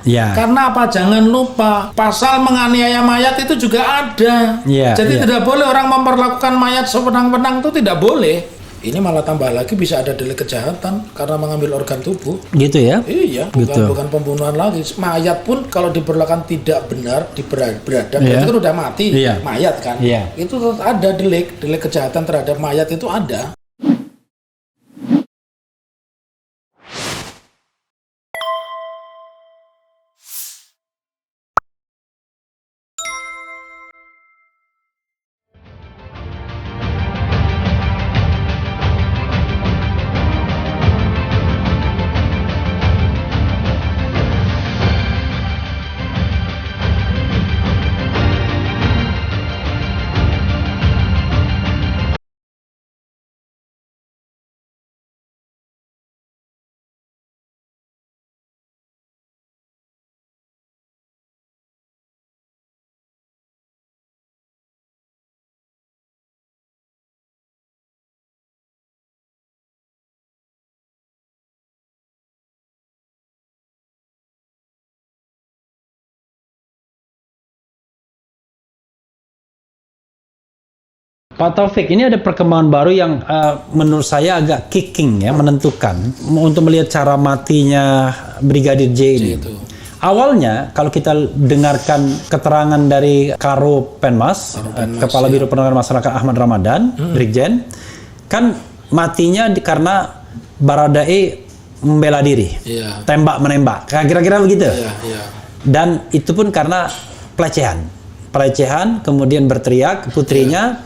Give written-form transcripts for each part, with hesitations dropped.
Ya. Karena apa? Jangan lupa pasal menganiaya mayat itu juga ada. Ya, Jadi ya. tidak boleh orang memperlakukan mayat sewenang-wenang, itu tidak boleh. Ini malah tambah lagi bisa ada delik kejahatan karena mengambil organ tubuh. Gitu ya? Iya, bukan pembunuhan lagi. Mayat pun kalau diperlakukan tidak benar, beradab, Iya. itu kan udah mati, Iya. mayat kan. Iya. Itu tetap ada delik kejahatan terhadap mayat itu ada. Pak Taufik, ini ada perkembangan baru yang menurut saya agak kicking ya, menentukan untuk melihat cara matinya Brigadir J ini. Itu. Awalnya kalau kita dengarkan keterangan dari Karo Penmas, Kepala Biro Penerangan Masyarakat Ahmad Ramadan, Brigjen, kan matinya karena Baradae membela diri, Iya. tembak menembak, kira-kira begitu. Iya, iya. Dan itu pun karena pelecehan, kemudian berteriak putrinya,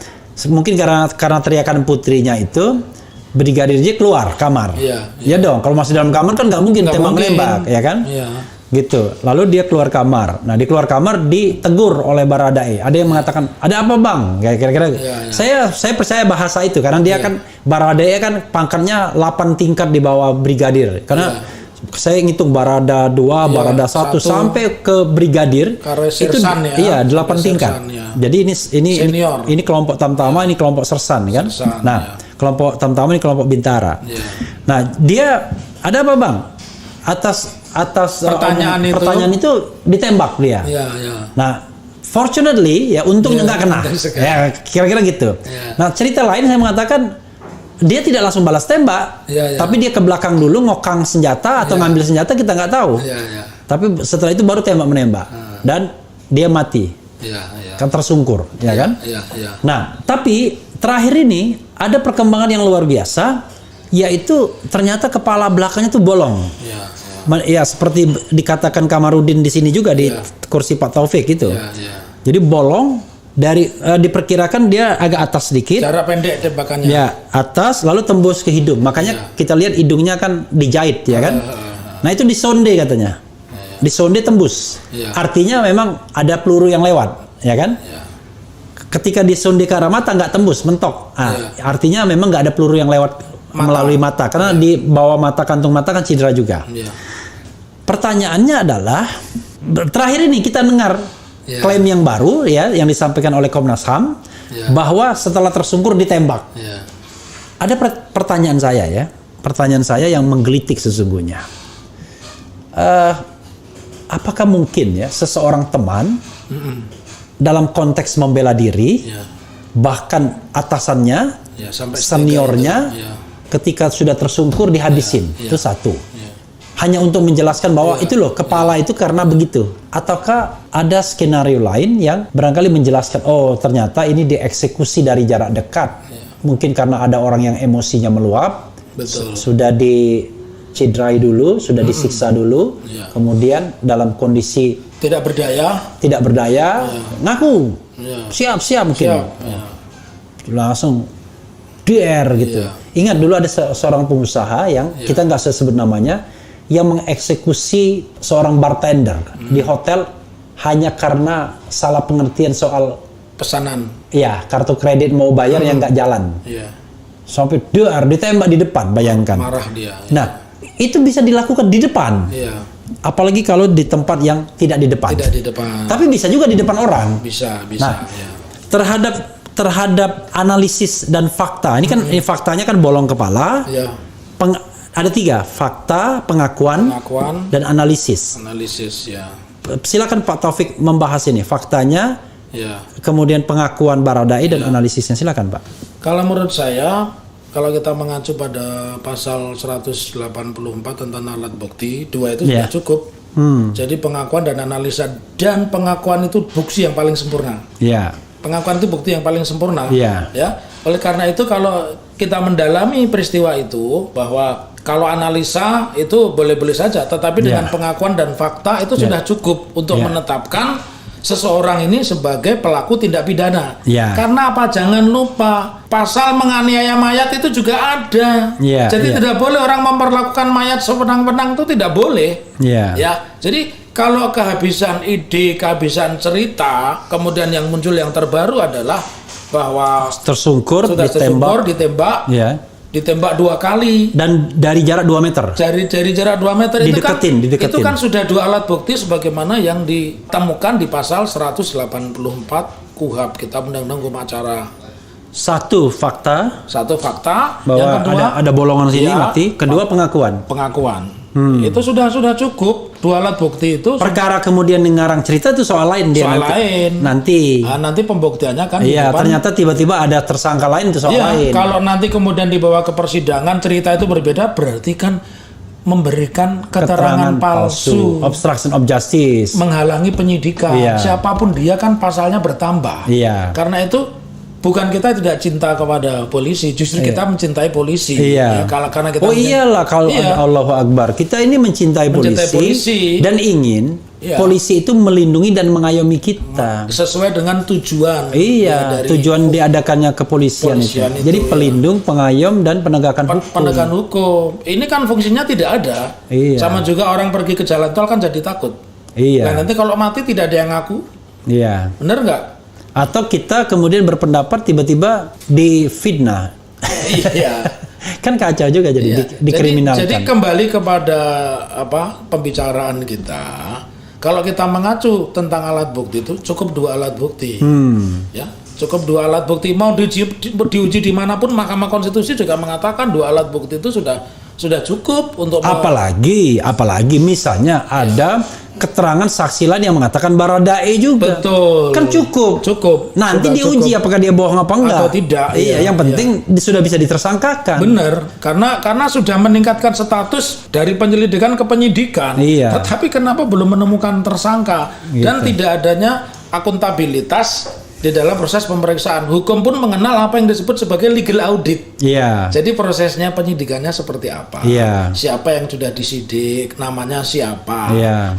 mungkin karena teriakan putrinya itu, Brigadir J keluar kamar. Iya, Ya dong, kalau masih dalam kamar kan nggak mungkin Nggak tembak mungkin. menembak, ya kan? Iya. Gitu. Lalu dia keluar kamar. Nah, di keluar kamar ditegur oleh Baradae. Ada yang mengatakan, "Ada apa, Bang?" Kayak kira-kira. Iya. Saya percaya bahasa itu karena dia kan Baradae kan pangkatnya 8 tingkat di bawah brigadir. Karena saya ngitung Barada 2, Barada 1 sampai ke brigadir Karo itu sersan ya. iya 8 tingkat. Sersan, ya. Jadi Senior. ini kelompok Tamtama, ini kelompok Sersan kan. Sersan, Nah, kelompok Tamtama ini kelompok Bintara. Iya. Nah, dia ada apa, Bang? Atas pertanyaan itu ditembak dia. Iya, iya. Nah, fortunately ya untungnya nggak kena. untung sekali. Ya, kira-kira gitu. Iya. Nah, cerita lain saya mengatakan dia tidak langsung balas tembak, Iya, iya. tapi dia ke belakang dulu ngokang senjata atau ngambil senjata kita nggak tahu. Iya, iya. Tapi setelah itu baru tembak menembak dan dia mati, Iya, iya. kan tersungkur, ya kan? Iya, iya. Nah, tapi terakhir ini ada perkembangan yang luar biasa, yaitu ternyata kepala belakangnya tuh bolong. Iya, Ya seperti dikatakan Kamarudin di sini juga di kursi Pak Taufik gitu. iya, iya. Jadi bolong dari diperkirakan dia agak atas sedikit. Jarak pendek tembakannya. Ya, atas lalu tembus ke hidung. Makanya kita lihat hidungnya kan dijahit ya kan. Nah, itu disonde katanya. Disonde tembus. Iya. Artinya memang ada peluru yang lewat, ya kan? Iya. Ketika disonde ke arah mata nggak tembus, mentok. Artinya memang nggak ada peluru yang lewat melalui mata karena di bawah mata, kantung mata kan cedera juga. Iya. Pertanyaannya adalah terakhir ini kita dengar klaim yang baru ya yang disampaikan oleh Komnas HAM bahwa setelah tersungkur ditembak. Iya. Ada pertanyaan saya yang menggelitik sesungguhnya. Apakah mungkin ya seseorang teman dalam konteks membela diri, bahkan atasannya, Sampai seniornya, ketika sudah tersungkur dihabisin, itu satu. Hanya untuk menjelaskan bahwa itu loh kepala itu karena begitu. Ataukah ada skenario lain yang barangkali menjelaskan, oh ternyata ini dieksekusi dari jarak dekat. Mungkin karena ada orang yang emosinya meluap, sudah dicederai dulu, sudah disiksa dulu, kemudian dalam kondisi tidak berdaya, ngaku, siap mungkin, langsung DR gitu. Ingat dulu ada seorang pengusaha yang kita nggak sebut namanya, yang mengeksekusi seorang bartender di hotel hanya karena salah pengertian soal pesanan. Ya, kartu kredit mau bayar yang nggak jalan. Sampai ditembak di depan, bayangkan. Marah dia. Nah, itu bisa dilakukan di depan. Apalagi kalau di tempat yang tidak di depan. Tidak di depan. Tapi bisa juga di depan orang. Bisa. Nah, terhadap analisis dan fakta. Ini kan ini faktanya kan bolong kepala. Ada 3, fakta, pengakuan, dan analisis. Ya. Silakan Pak Taufik membahas ini, faktanya, Ya. kemudian pengakuan Baradae dan analisisnya. Silakan Pak. Kalau menurut saya, kalau kita mengacu pada pasal 184 tentang alat bukti, 2 itu sudah cukup. Jadi pengakuan dan analisa, dan pengakuan itu bukti yang paling sempurna. Ya. Pengakuan itu bukti yang paling sempurna. Ya. Ya. Oleh karena itu kalau kita mendalami peristiwa itu, bahwa kalau analisa itu boleh-boleh saja, tetapi dengan pengakuan dan fakta itu sudah cukup untuk menetapkan seseorang ini sebagai pelaku tindak pidana. Karena apa? Jangan lupa pasal menganiaya mayat itu juga ada. Jadi tidak boleh orang memperlakukan mayat sewenang-wenang, itu tidak boleh. Ya. Jadi kalau kehabisan ide, kehabisan cerita, kemudian yang muncul yang terbaru adalah bahwa tersungkur, ditembak. Ditembak 2 kali dan dari jarak 2 meter. Dari jarak 2 meter dideketin. Itu kan sudah 2 alat bukti sebagaimana yang ditemukan di pasal 184 KUHP, Kitab Undang-Undang Hukum Acara. Satu fakta bahwa yang kedua ada bolongan sini mati. Kedua pengakuan. Itu sudah cukup, 2 alat bukti itu. Perkara kemudian ngarang cerita itu soal lain nanti pembuktiannya kan ternyata tiba-tiba ada tersangka lain itu soal lain. Kalau nanti kemudian dibawa ke persidangan cerita itu berbeda, berarti kan memberikan keterangan palsu, obstruction of justice, menghalangi penyidikan. Siapapun dia kan pasalnya bertambah. Karena itu bukan kita tidak cinta kepada polisi, justru kita mencintai polisi. Karena kita Allahu Akbar. Kita ini mencintai polisi dan ingin polisi itu melindungi dan mengayomi kita sesuai dengan tujuan. Tujuan diadakannya kepolisian itu. Jadi pelindung, pengayom, dan penegakan hukum. Ini kan fungsinya tidak ada. Sama juga orang pergi ke jalan tol kan jadi takut. Nah, nanti kalau mati tidak ada yang ngaku. Bener nggak? Atau kita kemudian berpendapat tiba-tiba difitnah. Kan kacau juga jadi dikriminalkan. Jadi kembali kepada pembicaraan kita. Kalau kita mengacu tentang alat bukti itu cukup 2 alat bukti. Cukup 2 alat bukti. Mau diuji dimanapun, Mahkamah Konstitusi juga mengatakan 2 alat bukti itu sudah cukup untuk apalagi misalnya ada keterangan saksi lain yang mengatakan Baradae juga. Betul. Kan cukup. Nanti diuji apakah dia bohong apa enggak atau tidak. Yang penting sudah bisa ditersangkakan. Benar. Karena sudah meningkatkan status dari penyelidikan ke penyidikan. Tetapi kenapa belum menemukan tersangka? Dan tidak adanya akuntabilitas di dalam proses pemeriksaan. Hukum pun mengenal apa yang disebut sebagai legal audit. Jadi prosesnya penyidikannya seperti apa? Siapa yang sudah disidik? Namanya siapa?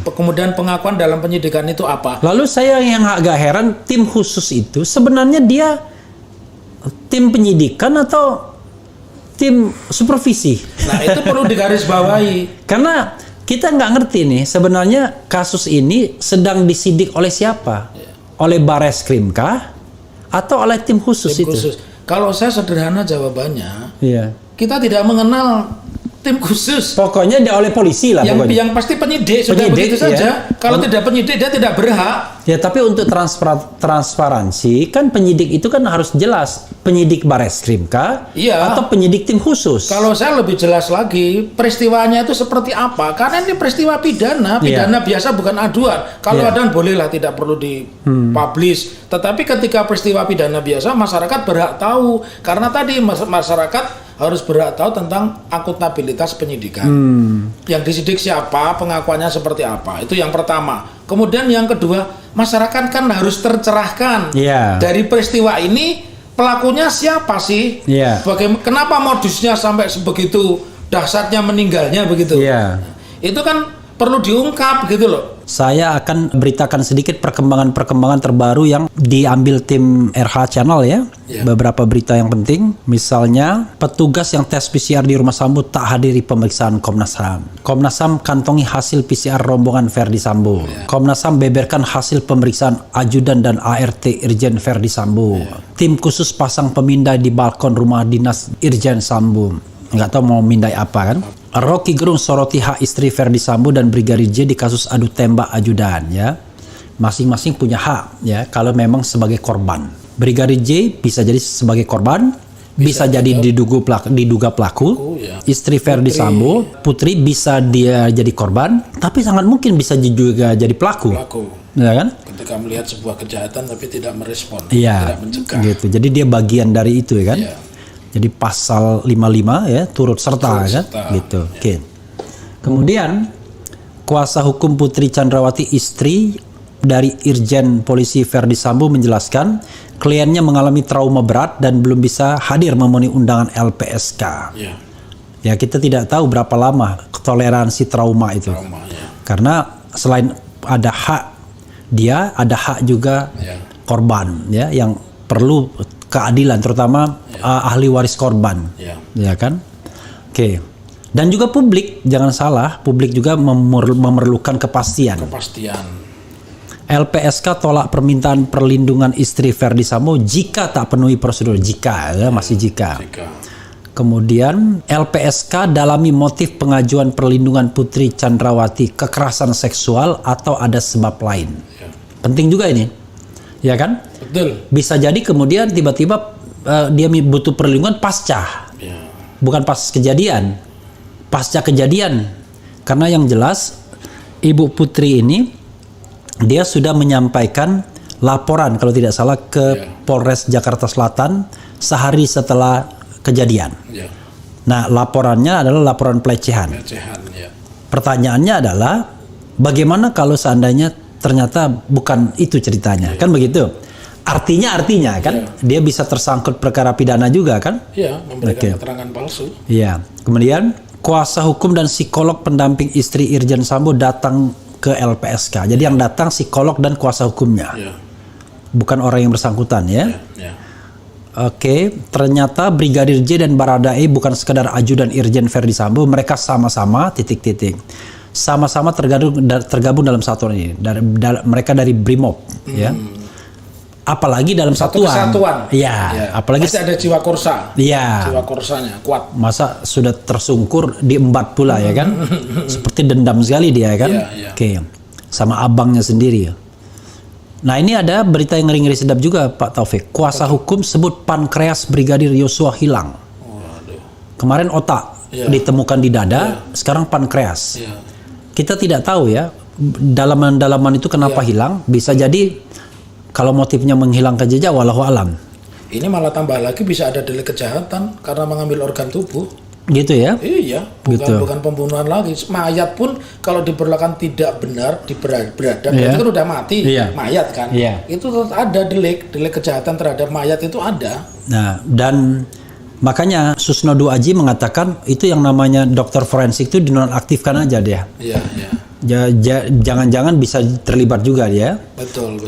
Kemudian pengakuan dalam penyidikan itu apa? Lalu saya yang agak heran, tim khusus itu sebenarnya dia tim penyidikan atau tim supervisi? Nah, itu perlu digarisbawahi. Karena kita nggak ngerti nih sebenarnya kasus ini sedang disidik oleh siapa? Oleh Bareskrim kah? Atau oleh tim khusus itu? Kalau saya sederhana jawabannya, kita tidak mengenal tim khusus. Pokoknya dia oleh polisi lah. Yang pasti penyidik sudah begitu saja. Kalau tidak penyidik dia tidak berhak. Tapi untuk transparansi kan penyidik itu kan harus jelas penyidik Bareskrim kah? Atau penyidik tim khusus? Kalau saya lebih jelas lagi peristiwanya itu seperti apa? Karena ini peristiwa pidana biasa bukan aduan. Kalau aduan bolehlah tidak perlu dipublish. Tetapi ketika peristiwa pidana biasa masyarakat berhak tahu karena tadi masyarakat harus berhak tahu tentang akuntabilitas penyidikan. Yang disidik siapa, pengakuannya seperti apa. Itu yang pertama. Kemudian yang kedua, masyarakat kan harus tercerahkan. Dari peristiwa ini pelakunya siapa sih? Kenapa modusnya sampai sebegitu dahsyatnya meninggalnya begitu? Itu kan perlu diungkap gitu loh. Saya akan beritakan sedikit perkembangan terbaru yang diambil tim RH Channel Beberapa berita yang penting, misalnya petugas yang tes PCR di rumah Sambo tak hadiri pemeriksaan Komnas HAM. Komnas HAM kantongi hasil PCR rombongan Verdi Sambo. Komnas HAM beberkan hasil pemeriksaan ajudan dan ART Irjen Verdi Sambo. Tim khusus pasang pemindai di balkon rumah dinas Irjen Sambo. Nggak tahu mau mindai apa kan. Rocky Gerung soroti hak istri Verdi Sambo dan Brigadir J di kasus adu tembak ajudan Masing-masing punya hak kalau memang sebagai korban. Brigadir J bisa jadi sebagai korban, bisa jadi diduga pelaku, ya. istri Verdi Sambo, Putri bisa dia jadi korban, tapi sangat mungkin bisa juga jadi pelaku. Ya kan? Ketika melihat sebuah kejahatan tapi tidak merespon, iya, tidak mencegah. Gitu. Jadi dia bagian dari itu ya kan? Iya. Jadi pasal 55 ya turut serta kan? Gitu. Oke. Kemudian kuasa hukum Putri Chandrawati, istri dari Irjen Polisi Verdi Sambo, menjelaskan kliennya mengalami trauma berat dan belum bisa hadir memenuhi undangan LPSK. Ya. Ya, kita tidak tahu berapa lama toleransi trauma itu. Karena selain ada hak dia, ada hak juga korban ya yang perlu keadilan, terutama ahli waris korban. Ya kan? Oke. Dan juga publik, jangan salah, publik juga memerlukan kepastian. LPSK tolak permintaan perlindungan istri Verdi Sambo jika tak penuhi prosedur. Jika, ya, masih jika. Kemudian LPSK dalami motif pengajuan perlindungan Putri Chandrawati kekerasan seksual atau ada sebab lain. Penting juga ini, ya kan? Betul. Bisa jadi kemudian tiba-tiba dia butuh perlindungan pasca, bukan pas kejadian, pasca kejadian. Karena yang jelas Ibu Putri ini dia sudah menyampaikan laporan kalau tidak salah ke Polres Jakarta Selatan sehari setelah kejadian. Nah, laporannya adalah laporan pelecehan. Pertanyaannya adalah bagaimana kalau seandainya ternyata bukan itu ceritanya, kan begitu? Artinya kan dia bisa tersangkut perkara pidana juga kan? Iya, memberikan keterangan palsu. Iya. Kemudian kuasa hukum dan psikolog pendamping istri Irjen Sambo datang ke LPSK. Jadi yang datang psikolog dan kuasa hukumnya, bukan orang yang bersangkutan ya. Oke, ternyata Brigadir J dan Baradae bukan sekadar ajudan Irjen Verdi Sambo, mereka sama-sama sama-sama tergabung dalam satuan ini. Mereka dari Brimob, ya. Apalagi dalam satu kesatuan. Ya, apalagi masih ada jiwa korsa. Iya. Jiwa korsanya kuat. Masa sudah tersungkur diembat pula ya kan? Seperti dendam sekali dia kan? Oke. Sama abangnya sendiri. Nah, ini ada berita yang ngeri-ngeri sedap juga Pak Taufik. Kuasa hukum sebut pankreas Brigadir Yosua hilang. Kemarin otak ditemukan di dada, sekarang pankreas. Kita tidak tahu ya dalaman-dalaman itu kenapa hilang. Bisa jadi kalau motifnya menghilangkan jejak, walau alam. Ini malah tambah lagi bisa ada delik kejahatan karena mengambil organ tubuh. Gitu ya? Iya, bukan pembunuhan lagi. Mayat pun kalau diperlakukan tidak benar, beradab, itu kan udah mati, mayat kan. Itu tetap ada delik kejahatan terhadap mayat itu ada. Nah, dan makanya Susnodo Aji mengatakan itu yang namanya dokter forensik itu dinonaktifkan aja dia. Jangan-jangan bisa terlibat juga dia. Betul.